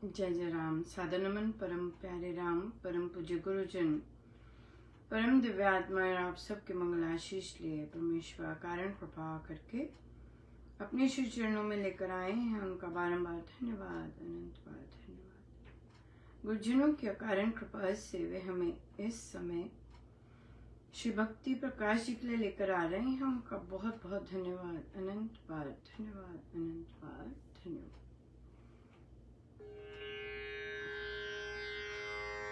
जय जय राम। सादर नमन परम प्यारे राम, परम पूज्य गुरुजन, परम दिव्य आत्माएं, आप सबके मंगल आशीष लिए परमेश्वर कारण कृपा करके अपने श्री चरणों में लेकर आए हैं। उनका बारंबार धन्यवाद, अनंत बार धन्यवाद। गुरुजनों की अकारण कृपा से वे हमें इस समय श्री भक्ति प्रकाश जी के लिए लेकर आ रहे हैं। उनका बहुत बहुत धन्यवाद, अनंत बार धन्यवाद, अनंत बार धन्यवाद।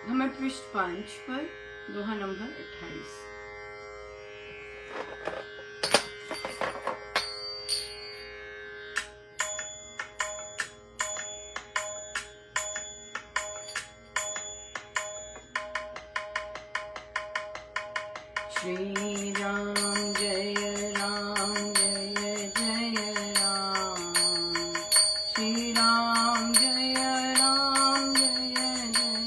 हमें पृष्ठ 5 पर दोहा नंबर 28। श्री राम जय राम जय जय राम, श्री राम जय राम जय जय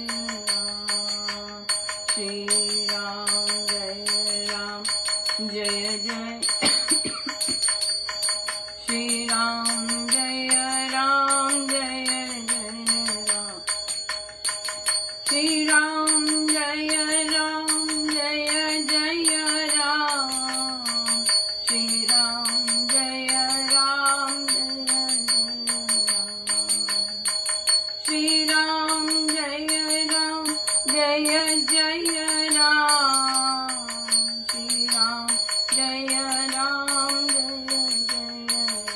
राम, श्री राम जय राम जय जय, श्री राम जय राम जय जय राम, श्री राम जय राम जय जय राम, श्री राम जय राम जय जय राम, श्री राम जय राम जय जय राम, श्री राम जय राम जय जय राम,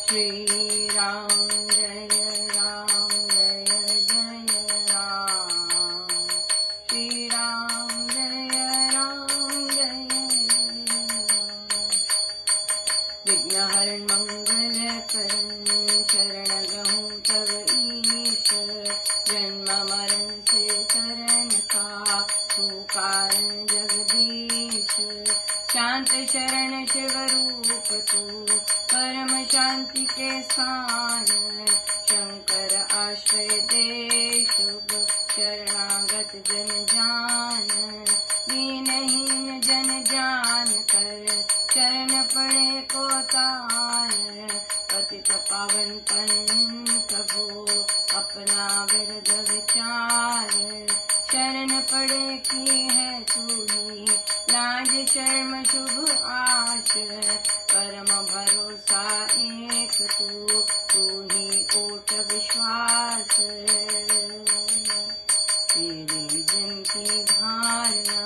श्री राम जय राम जय जय राम, श्री राम जय राम जय जय राम। विघ्नहरण मंगल करण शरण गहूँ तव ईश, जन्म मरण से तरन का तू कारण जगदीश, शांत शरण शिव रूप तू परम शांति के स्थान, शंकर आश्रय दे शुभ शरणागत जन जान, दीनहीन जन जान कर चरण पड़े को तार, पतित पावन पंथ प्रभु अपना विरद विचार, शरण पड़े की है तूने लाज शर्म शुभ आश, परम भरोसा एक तू ही ओट विश्वास, तेरे जन की धारणा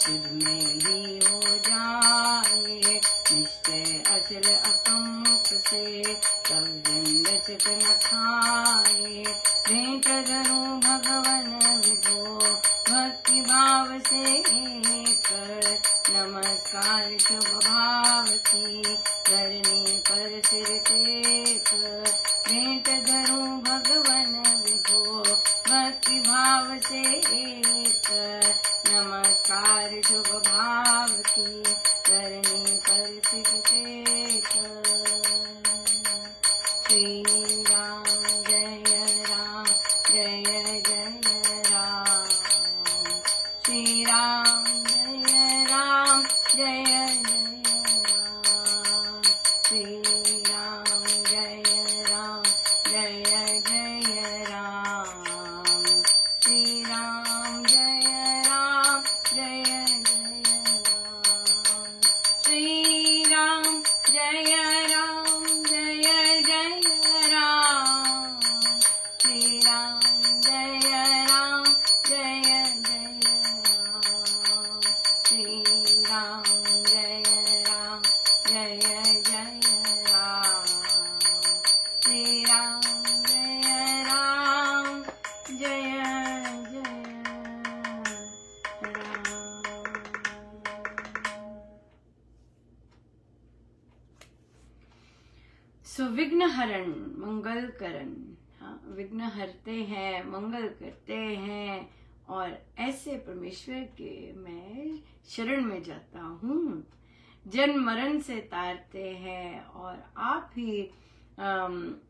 तुझ में ही हो जाए, निश्चय अचल अकंप से तब जन रचक न खाए, भेंट धरूं भगवन विभो भक्ति भाव से एक, नमस्कार शुभ भाव की करने पर सिर टेक, भेंट धरूं भगवन विभो भक्ति भाव से एक, नमस्कार शुभ भाव की करने पर सिर टेक। श्री राम जय राम जय जय राम, श्री राम जय राम जय जय राम, श्री राम जय राम जय जय राम, श्री राम जय राम जय जय राम, श्री राम जय राम जय जय राम, श्री राम जय राम जय जय राम, श्री राम जय राम जय जय राम, श्री राम जय राम जय जय राम। सो विघ्न हरण मंगल करण, हाँ, विघ्न हरते हैं, मंगल करते हैं, और ऐसे परमेश्वर के मैं शरण में जाता हूँ, जन्म मरण से तारते हैं, और आप ही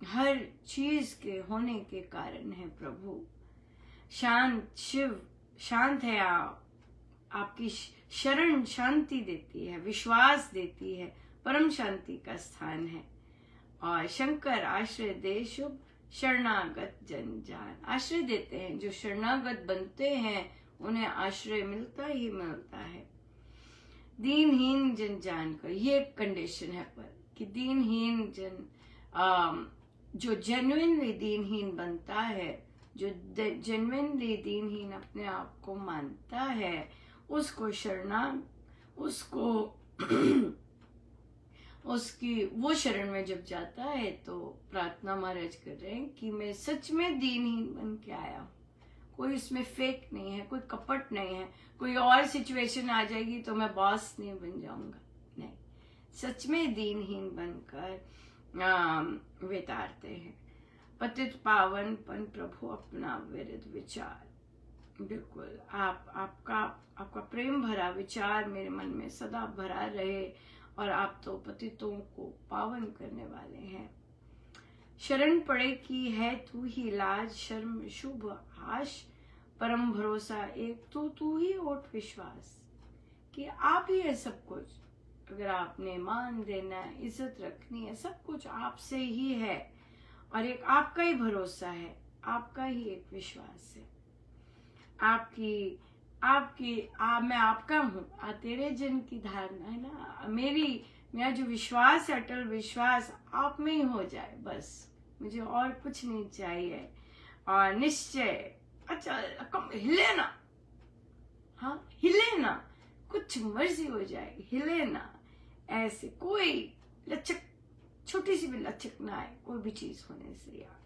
हर चीज के होने के कारण है प्रभु। शांत शिव शांत है, आपकी शरण शांति देती है, विश्वास देती है, परम शांति का स्थान है, और शंकर आश्रय दे शुभ शरणागत जन जान। आश्रय देते हैं, जो शरणागत बनते हैं उन्हें आश्रय मिलता ही मिलता है। दीनहीन जन जान कर, ये कंडीशन है पर कि दीनहीन जन, जो जेन्युइनली दीनहीन बनता है, जो जेन्युइनली दीनहीन अपने आप को मानता है, उसको उसको उसकी वो शरण में जब जाता है तो प्रार्थना महाराज कर रहे हैं कि मैं सच में दीनहीन बन के आया हूँ। कोई इसमें फेक नहीं है, कोई कपट नहीं है, कोई और सिचुएशन आ जाएगी तो मैं बॉस नहीं बन जाऊंगा, नहीं, सच में दीनहीन बनकर वे तारते हैं। पतित पावन पन प्रभु अपना विरध विचार। बिल्कुल आपका प्रेम भरा विचार मेरे मन में सदा भरा रहे, और आप तो पतितों को पावन करने वाले हैं। शरण पड़े की है तू ही लाज, शर्म शुभ आश, परम भरोसा एक तू ही ओट विश्वास। कि आप ही है सब कुछ, अगर आपने मान देना है, इज्जत रखनी है, सब कुछ आपसे ही है, और एक आपका ही भरोसा है, आपका ही एक विश्वास है। मैं आपका हूँ, तेरे जन की धारणा है ना, मेरा जो विश्वास है, अटल विश्वास आप में ही हो जाए, बस मुझे और कुछ नहीं चाहिए। और निश्चय, अच्छा हिले ना, हाँ हिले ना, कुछ मर्जी हो जाए, हिले ना, ऐसे कोई लचक, छोटी सी भी लचक ना आए कोई भी चीज होने से। यार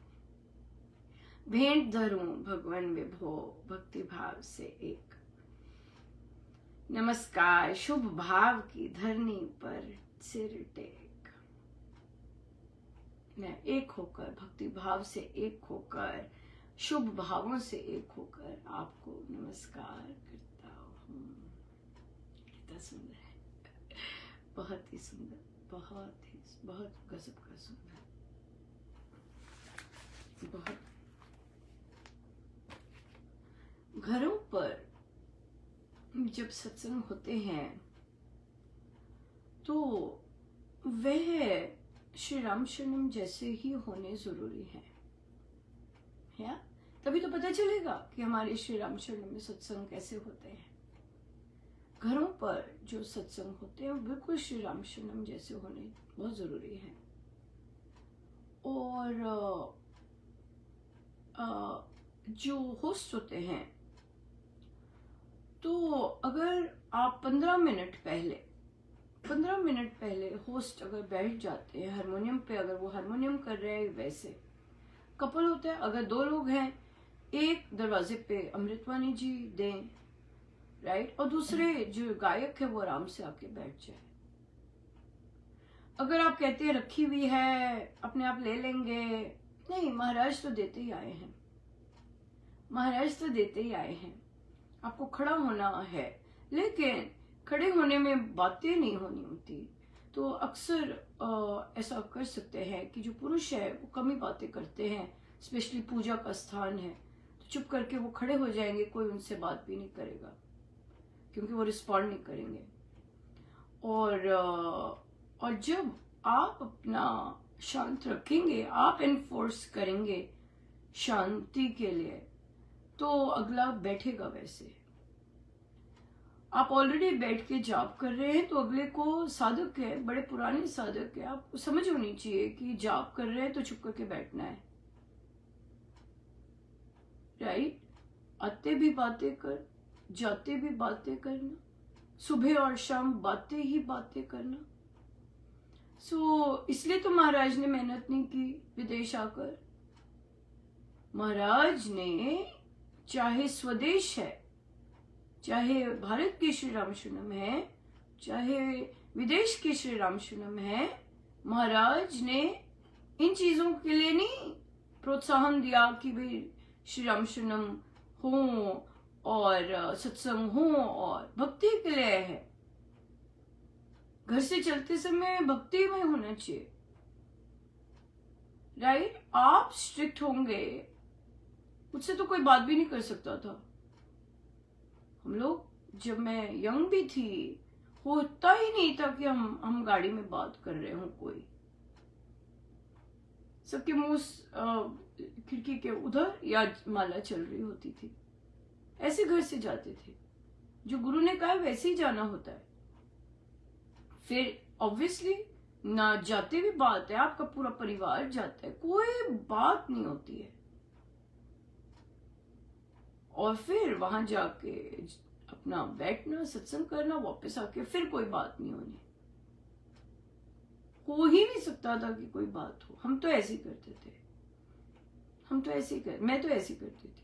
भेंट धरूं भगवान विभो, भक्ति भाव से एक नमस्कार, शुभ भाव की धरनी पर सिर टेक। मैं एक होकर, भक्ति भाव से एक होकर, शुभ भावों से एक होकर आपको नमस्कार करता हूँ। कितना सुंदर है, बहुत ही सुंदर, बहुत गजब का सुंदर, बहुत। घरों पर जब सत्संग होते हैं तो वह श्री राम शरणम जैसे ही होने जरूरी है, तभी तो पता चलेगा कि हमारे श्री राम शरणम में सत्संग कैसे होते हैं। घरों पर जो सत्संग होते हैं बिल्कुल श्री राम शरणम जैसे होने बहुत जरूरी है। और जो होस्ट होते हैं, तो अगर आप 15 मिनट पहले होस्ट अगर बैठ जाते हैं हारमोनियम पे, अगर वो हारमोनियम कर रहे हैं, वैसे कपल होता है, अगर 2 लोग हैं, एक दरवाजे पे अमृतवाणी जी दें, राइट, और दूसरे जो गायक है वो आराम से आके बैठ जाए। अगर आप कहते हैं रखी हुई है, अपने आप ले लेंगे, नहीं, महाराज तो देते ही आए हैं, आपको खड़ा होना है, लेकिन खड़े होने में बातें नहीं होनी होती। तो अक्सर ऐसा कर सकते हैं कि जो पुरुष है वो कम ही बातें करते हैं, स्पेशली पूजा का स्थान है, तो चुप करके वो खड़े हो जाएंगे, कोई उनसे बात भी नहीं करेगा क्योंकि वो रिस्पॉन्ड नहीं करेंगे। और जब आप अपना शांत रखेंगे, आप एनफोर्स करेंगे शांति के लिए, तो अगला बैठेगा। वैसे आप ऑलरेडी बैठ के जाप कर रहे हैं तो अगले को, साधक है, बड़े पुराने साधक है, आपको समझ होनी चाहिए कि जाप कर रहे हैं तो चुप करके बैठना है, राइट। आते भी बातें कर, जाते भी बातें करना, सुबह और शाम बातें ही बातें करना। इसलिए तो महाराज ने मेहनत नहीं की विदेश आकर। महाराज ने, चाहे स्वदेश है, चाहे भारत के श्री राम शरणम है, चाहे विदेश के श्री राम शरणम है, महाराज ने इन चीजों के लिए नहीं प्रोत्साहन दिया कि भाई श्री राम शरणम हो और सत्संग हो और भक्ति के लिए है। घर से चलते समय भक्ति में होना चाहिए, राइट। आप स्ट्रिक्ट होंगे, मुझसे तो कोई बात भी नहीं कर सकता था। हम लोग, जब मैं यंग भी थी, होता ही नहीं था कि हम गाड़ी में बात कर रहे हों। कोई सबके मुंह खिड़की के उधर या माला चल रही होती थी, ऐसे घर से जाते थे। जो गुरु ने कहा वैसे ही जाना होता है। फिर ऑब्वियसली ना जाते भी बात है, आपका पूरा परिवार जाता है, कोई बात नहीं होती है। और फिर वहां जाके अपना बैठना, सत्संग करना, वापस आके फिर कोई बात नहीं होनी। हो ही नहीं सकता था कि कोई बात हो। हम तो ऐसे ही करते थे, मैं तो ऐसे ही करती थी।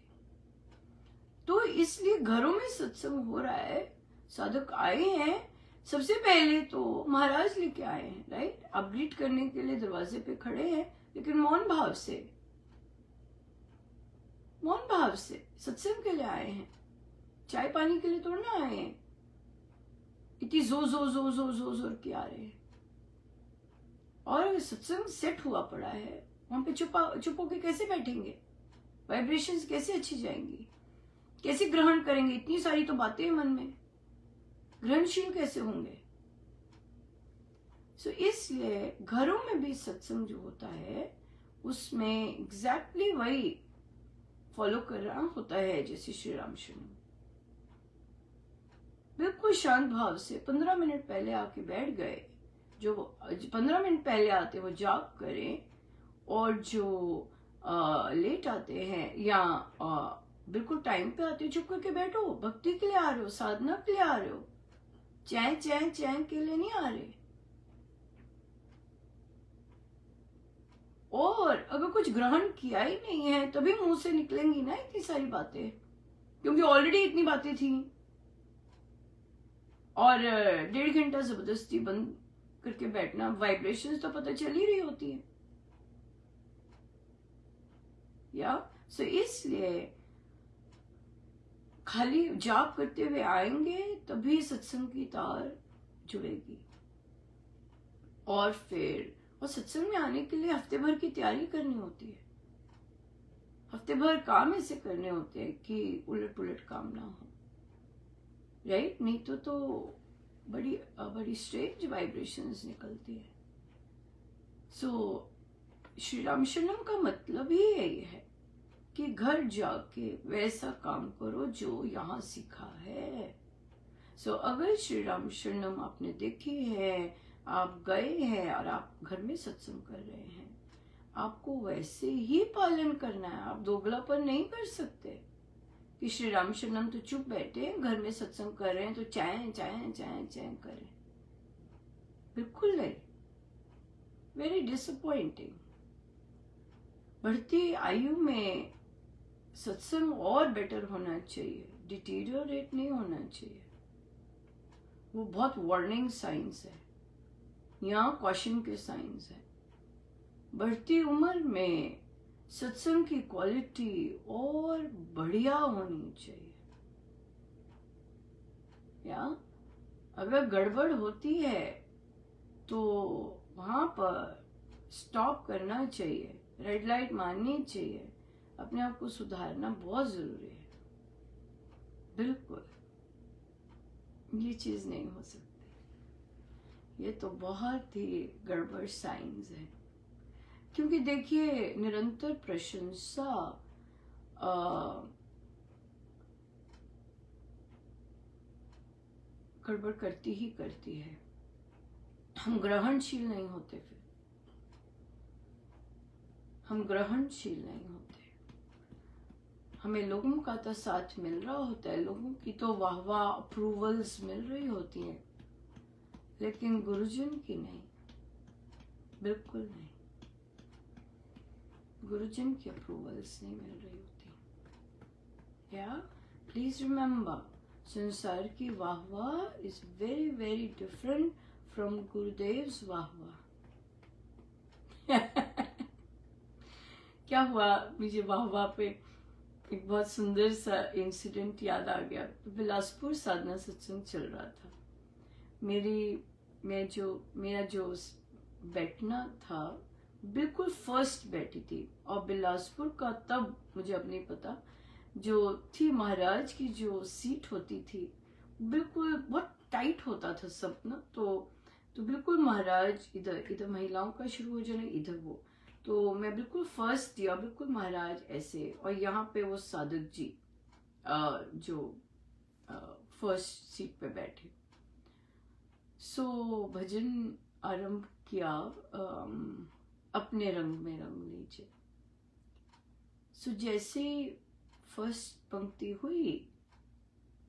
तो इसलिए घरों में सत्संग हो रहा है, साधक आए हैं, सबसे पहले तो महाराज लेके आए हैं, राइट, अपग्रेड करने के लिए दरवाजे पे खड़े हैं, लेकिन मौन भाव से सत्संग के लिए आए हैं, चाय पानी के लिए थोड़ा ना आए हैं। इतनी जोर के आ रहे हैं। और अगर सत्संग सेट हुआ पड़ा है, वहां पे चुप होके कैसे बैठेंगे? वाइब्रेशंस कैसे अच्छी जाएंगी? कैसे ग्रहण करेंगे? इतनी सारी तो बातें हैं मन में, ग्रहणशील कैसे होंगे? सो इसलिए घरों में भी सत्संग जो होता है उसमें एग्जैक्टली वही फॉलो करना होता है, जैसे श्री राम शरण। बिल्कुल शांत भाव से 15 मिनट पहले आके बैठ गए, जो 15 मिनट पहले आते वो जाप करें, और जो लेट आते हैं या बिल्कुल टाइम पे आते हो, चुप करके बैठो। भक्ति के लिए आ रहे हो, साधना के लिए आ रहे हो, चैन के लिए नहीं आ रहे। और अगर कुछ ग्रहण किया ही नहीं है तभी मुंह से निकलेंगी ना इतनी सारी बातें, क्योंकि ऑलरेडी इतनी बातें थी। और 1.5 घंटा जबरदस्ती बंद करके बैठना, वाइब्रेशंस तो पता चल ही रही होती है या। सो इसलिए खाली जाप करते हुए आएंगे तभी सत्संग की तार जुड़ेगी। और फिर सत्संग में आने के लिए हफ्ते भर की तैयारी करनी होती है, हफ्ते भर काम ऐसे करने होते हैं कि उलट पुलट काम ना हो, राइट? नहीं तो बड़ी स्ट्रेंज वाइब्रेशंस निकलती है। सो श्री राम शरणम का मतलब ही यही है कि घर जाके वैसा काम करो जो यहाँ सीखा है। सो अगर श्री राम शरणम आपने देखी है, आप गए हैं और आप घर में सत्संग कर रहे हैं, आपको वैसे ही पालन करना है। आप दोगलापन नहीं कर सकते कि श्री राम शरणम तो चुप बैठे, घर में सत्संग कर रहे हैं तो चाय करें। बिल्कुल नहीं, वेरी डिसअपॉइंटिंग। बढ़ती आयु में सत्संग और बेटर होना चाहिए, डिटीरियोरेट नहीं होना चाहिए। वो बहुत वार्निंग साइंस है या कॉशन के साइंस है। बढ़ती उम्र में सत्संग की क्वालिटी और बढ़िया होनी चाहिए, या अगर गड़बड़ होती है तो वहां पर स्टॉप करना चाहिए, रेड लाइट मारनी चाहिए, अपने आप को सुधारना बहुत जरूरी है। बिल्कुल ये चीज नहीं हो सकती, ये तो बहुत ही गड़बड़ साइंस है। क्योंकि देखिए, निरंतर प्रशंसा गड़बड़ करती ही करती है। हम ग्रहणशील नहीं होते, फिर हम ग्रहणशील नहीं होते। हमें लोगों का तो साथ मिल रहा होता है, लोगों की तो वाह अप्रूवल्स मिल रही होती हैं, लेकिन गुरुजन की नहीं, बिल्कुल नहीं। गुरुजन की अप्रूवल्स नहीं मिल रही होती। या प्लीज रिमेम्बर, संसार की way is very very different from Gurudev's way. क्या हुआ, मुझे वाह पे एक बहुत सुंदर सा इंसिडेंट याद आ गया। बिलासपुर साधना सत्संग चल रहा था। मेरा जो बैठना था, बिल्कुल फर्स्ट बैठी थी। और बिलासपुर का तब मुझे अब नहीं पता, जो थी महाराज की जो सीट होती थी, बिल्कुल बहुत टाइट होता था सब ना। तो बिल्कुल महाराज इधर महिलाओं का शुरू हो जाना, इधर वो तो मैं बिल्कुल फर्स्ट दिया, बिल्कुल महाराज ऐसे, और यहाँ पे वो साधक जी जो फर्स्ट सीट पे बैठे। सो भजन आरंभ किया, अपने रंग में रंग लीजिए। सो जैसे फर्स्ट पंक्ति हुई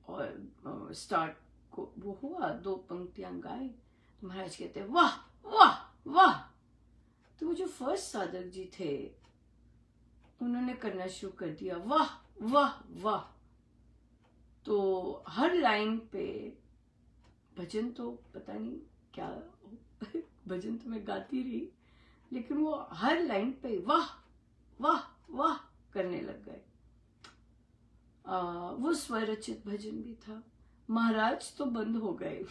और स्टार्ट को वो हुआ, 2 पंक्तियां गाए, तो महाराज कहते हैं वाह वाह वाह। तो वो जो फर्स्ट साधक जी थे उन्होंने करना शुरू कर दिया वाह वाह वाह। तो हर लाइन पे भजन तो पता नहीं क्या भजन तो मैं गाती रही, लेकिन वो हर लाइन पे वाह वाह वाह करने लग गए। वो स्वरचित भजन भी था। महाराज तो बंद हो गए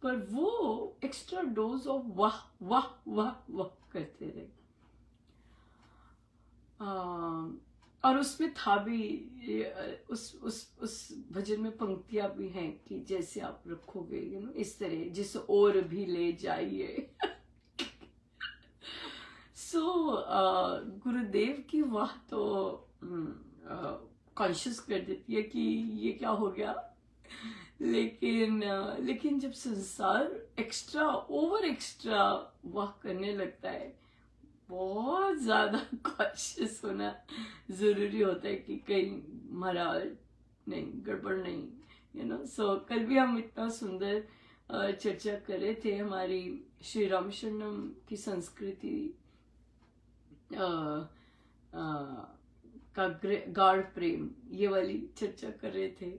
पर वो एक्स्ट्रा डोज ऑफ वाह वाह वाह वाह करते रहे। और उसमें था भी उस भजन में पंक्तियां भी हैं कि जैसे आप रखोगे इस तरह, जिस और भी ले जाइए सो गुरुदेव की वाह तो कॉन्शियस कर देती है कि ये क्या हो गया। लेकिन जब संसार एक्स्ट्रा ओवर एक्स्ट्रा वाह करने लगता है, बहुत ज्यादा कॉन्शियस होना जरूरी होता है कि कहीं महाराज नहीं, गड़बड़ नहीं, सो कल भी हम इतना सुंदर चर्चा कर रहे थे हमारी श्री रामशरणम की संस्कृति का गाढ़ प्रेम, ये वाली चर्चा कर रहे थे।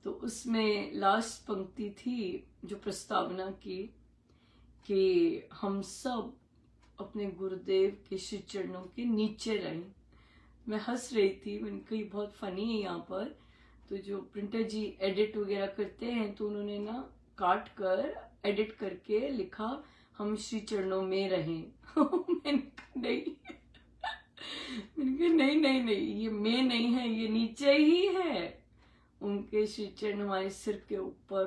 तो उसमें लास्ट पंक्ति थी जो प्रस्तावना की कि हम सब अपने गुरुदेव के श्री चरणों के नीचे रहें। मैं हंस रही थी, मैंने कही बहुत फनी है यहाँ पर। तो जो प्रिंटर जी एडिट वगैरह करते हैं तो उन्होंने ना काट कर एडिट करके लिखा हम श्री चरणों में रहें मैंने कहा नहीं नहीं नहीं, ये में नहीं है, ये नीचे ही है। उनके श्री चरण हमारे सिर के ऊपर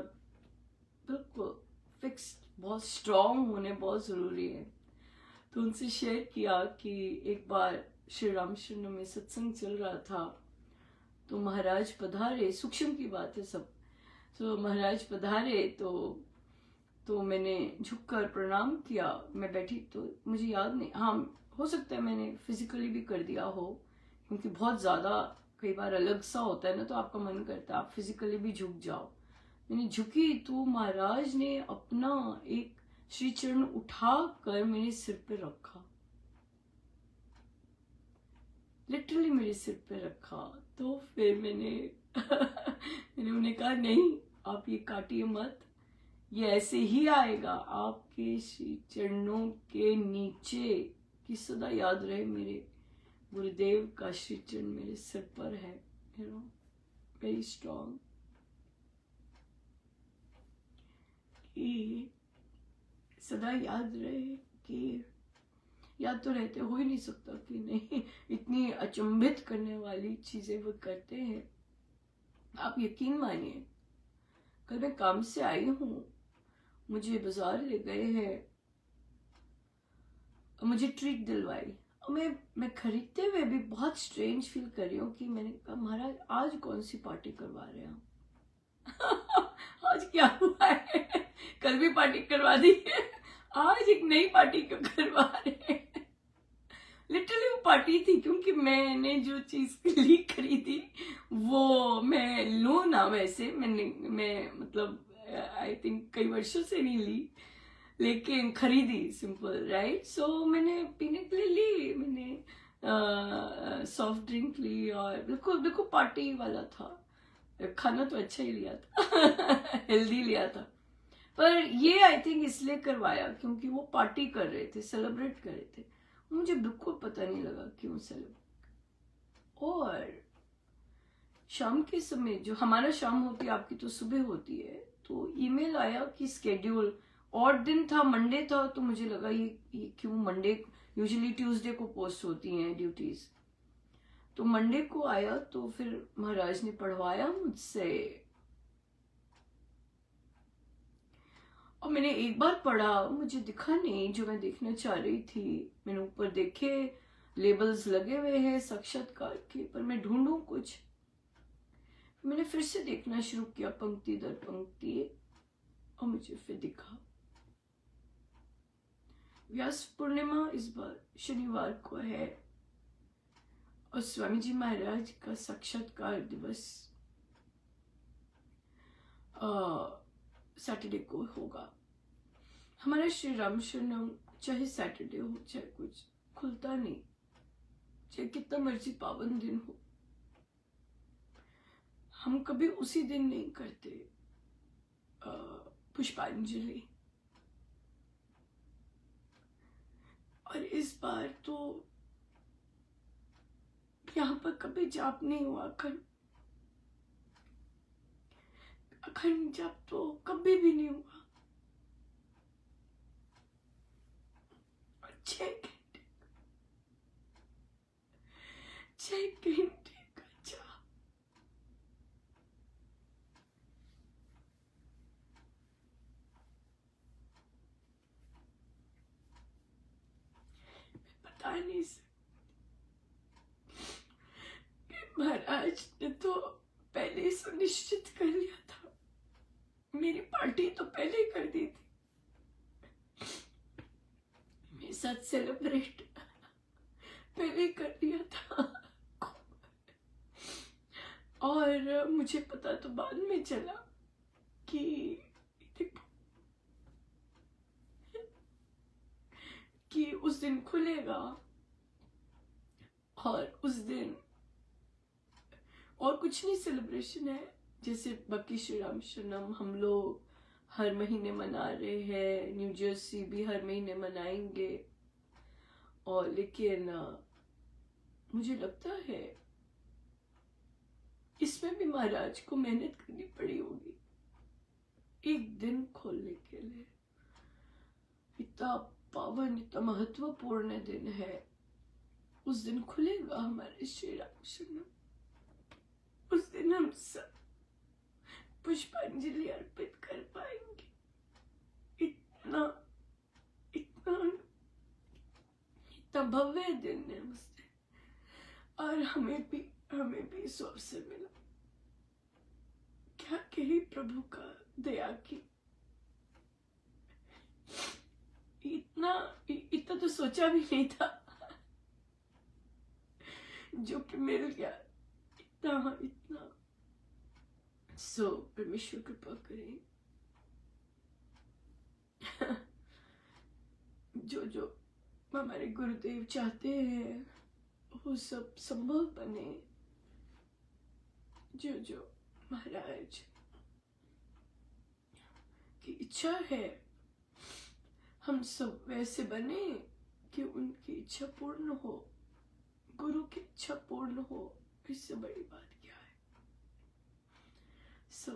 बिल्कुल फिक्स, बहुत स्ट्रांग होने बहुत जरूरी है। तो उनसे शेयर किया कि एक बार श्री रामशरण में सत्संग चल रहा था, तो महाराज पधारे, सूक्ष्म की बात है सब। तो महाराज पधारे तो मैंने झुककर प्रणाम किया। मैं बैठी तो मुझे याद नहीं, हाँ हो सकता है मैंने फिजिकली भी कर दिया हो, क्योंकि बहुत ज्यादा कई बार अलग सा होता है ना, तो आपका मन करता है आप फिजिकली भी झुक जाओ। मैंने झुकी तो महाराज ने अपना एक श्री चरण उठा कर मेरे सिर पे रखा, लिटरली मेरे सिर पे रखा। तो फिर मैंने उन्हें कहा नहीं, आप ये काटिए मत, ये ऐसे ही आएगा। आपके श्री चरणों के नीचे कि सदा याद रहे मेरे गुरुदेव का श्री चरण मेरे सिर पर है, वेरी स्ट्रॉन्ग। कि सदा याद रहे कि याद तो रहते हो ही नहीं सकता कि नहीं, इतनी अचंभित करने वाली चीजें वो करते हैं। आप यकीन मानिए, कल मैं काम से आई हूँ, मुझे बाजार ले गए हैं, मुझे ट्रीट दिलवाई, और मैं खरीदते हुए भी बहुत स्ट्रेंज फील कर रही हूँ कि मैंने कहा महाराज आज कौन सी पार्टी करवा रहे हैं आज क्या हुआ है, कल भी पार्टी करवा दी है, आज एक नई पार्टी क्यों करवा रहे हैं। लिटरली वो पार्टी थी, क्योंकि मैंने जो चीज ली खरीदी वो मैं लूं ना, वैसे मैं मतलब आई थिंक कई वर्षों से नहीं ली, लेकिन खरीदी सिंपल, राइट। सो मैंने पीने के लिए ली, मैंने सॉफ्ट ड्रिंक ली, और बिल्कुल बिल्कुल पार्टी वाला था। खाना तो अच्छा ही लिया था हेल्दी लिया था, पर ये आई थिंक इसलिए करवाया क्योंकि वो पार्टी कर रहे थे, सेलिब्रेट कर रहे थे। मुझे बिल्कुल पता नहीं लगा क्यों सेलिब्रेट। और शाम के समय, जो हमारा शाम होती है आपकी तो सुबह होती है, तो ईमेल आया कि स्केड्यूल, और दिन था मंडे था, तो मुझे लगा ये क्यों मंडे, यूजुअली ट्यूसडे को पोस्ट होती हैं ड्यूटीज, तो मंडे को आया। तो फिर महाराज ने पढ़वाया मुझसे, और मैंने एक बार पढ़ा, मुझे दिखा नहीं जो मैं देखना चाह रही थी। मैंने ऊपर देखे, लेबल्स लगे हुए हैं साक्षात्कार के, पर मैं ढूंढूं कुछ। मैंने फिर से देखना शुरू किया पंक्ति दर पंक्ति, और मुझे फिर दिखा व्यास पूर्णिमा इस बार शनिवार को है, और स्वामी जी महाराज का साक्षात्कार दिवस सैटरडे को होगा। हमारा श्री राम शरणम चाहे सैटरडे हो चाहे कुछ, खुलता नहीं, चाहे कितना मर्जी पावन दिन हो, हम कभी उसी दिन नहीं करते पुष्पांजलि। और इस बार तो यहाँ पर कभी जाप नहीं हुआ, अखंड जाप तो कभी भी नहीं हुआ। और 6 घंटे का जाप, बता नहीं सकती। महाराज ने तो पहले ही सुनिश्चित कर लिया था, मेरी पार्टी तो पहले ही कर दी थी, मेरे साथ सेलिब्रेट पहले ही कर लिया था। और मुझे पता तो बाद में चला कि उस दिन खुलेगा, और उस दिन और कुछ नहीं सेलिब्रेशन है, जैसे बाकी श्री राम शरणम हम लोग हर महीने मना रहे हैं, न्यू जर्सी भी हर महीने मनाएंगे। और लेकिन मुझे लगता है इसमें भी महाराज को मेहनत करनी पड़ी होगी, एक दिन खोलने के लिए। इतना पावन, इतना महत्वपूर्ण दिन है, उस दिन खुलेगा हमारे श्री राम शरणम। उस दिन हम सब पुष्पांजलि अर्पित कर पाएंगे। इतना इतना इतना भव्य दिन है उस दिन, और हमें भी इस अवसर मिला। क्या कही प्रभु का दया की, इतना तो सोचा भी नहीं था, जो कि मिल गया इतना। सो परमेश्वर कृपा करे, जो हमारे गुरुदेव चाहते हैं वो सब संभव बने। जो महाराज की इच्छा है हम सब वैसे बने कि उनकी इच्छा पूर्ण हो, गुरु की इच्छा पूर्ण हो, इससे बड़ी बात क्या है। सो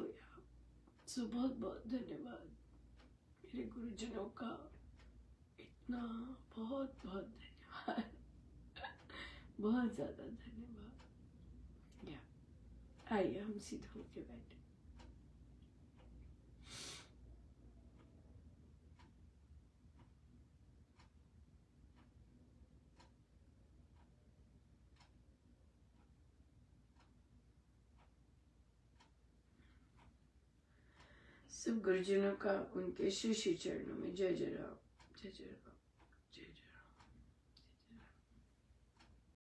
बहुत बहुत धन्यवाद मेरे गुरुजनों का, इतना बहुत बहुत धन्यवाद, बहुत ज्यादा धन्यवाद। आइए हम सीधे होके बैठे। सब गुरुजनों का उनके श्री श्री चरणों में जय जय राम, जय जय राम।